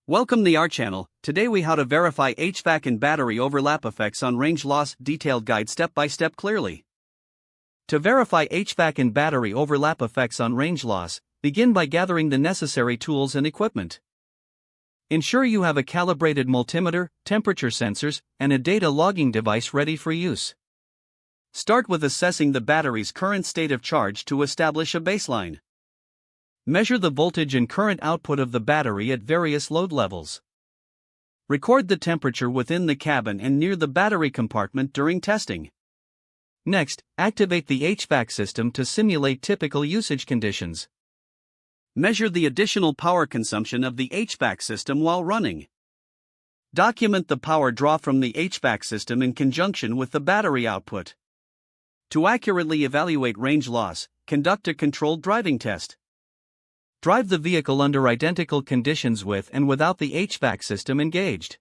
Welcome to our channel. Today we how to verify HVAC and battery overlap effects on range loss. Detailed guide step by step clearly. To verify HVAC and battery overlap effects on range loss, begin by gathering the necessary tools and equipment. Ensure you have a calibrated multimeter, temperature sensors, and a data logging device ready for use. Start with assessing the battery's current state of charge to establish a baseline. Measure the voltage and current output of the battery at various load levels. Record the temperature within the cabin and near the battery compartment during testing. Next, activate the HVAC system to simulate typical usage conditions. Measure the additional power consumption of the HVAC system while running. Document the power draw from the HVAC system in conjunction with the battery output. To accurately evaluate range loss, conduct a controlled driving test. Drive the vehicle under identical conditions with and without the HVAC system engaged.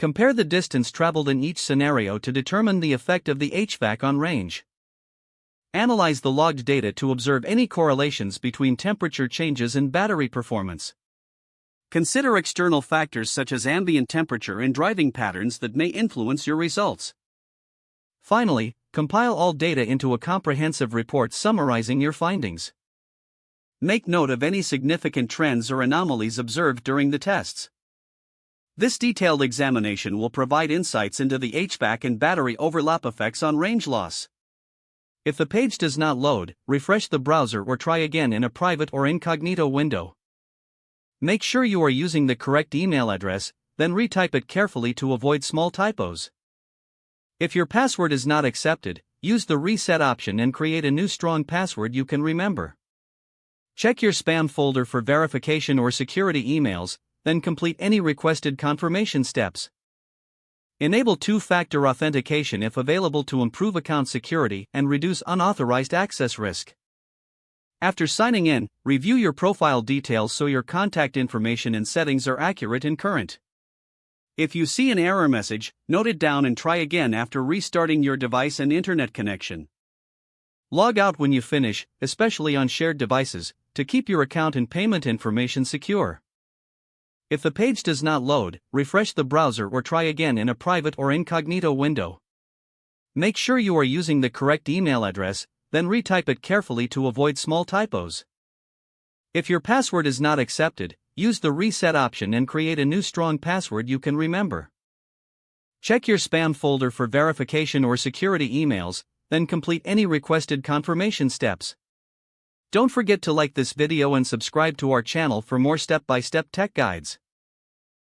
Compare the distance traveled in each scenario to determine the effect of the HVAC on range. Analyze the logged data to observe any correlations between temperature changes and battery performance. Consider external factors such as ambient temperature and driving patterns that may influence your results. Finally, compile all data into a comprehensive report summarizing your findings. Make note of any significant trends or anomalies observed during the tests. This detailed examination will provide insights into the HVAC and battery overlap effects on range loss. If the page does not load, refresh the browser or try again in a private or incognito window. Make sure you are using the correct email address, then retype it carefully to avoid small typos. If your password is not accepted, use the reset option and create a new strong password you can remember. Check your spam folder for verification or security emails, then complete any requested confirmation steps. Enable two-factor authentication if available to improve account security and reduce unauthorized access risk. After signing in, review your profile details so your contact information and settings are accurate and current. If you see an error message, note it down and try again after restarting your device and internet connection. Log out when you finish, especially on shared devices, to keep your account and payment information secure. If the page does not load, refresh the browser or try again in a private or incognito window. Make sure you are using the correct email address, then retype it carefully to avoid small typos. If your password is not accepted, use the reset option and create a new strong password you can remember. Check your spam folder for verification or security emails, then complete any requested confirmation steps. Don't forget to like this video and subscribe to our channel for more step-by-step tech guides.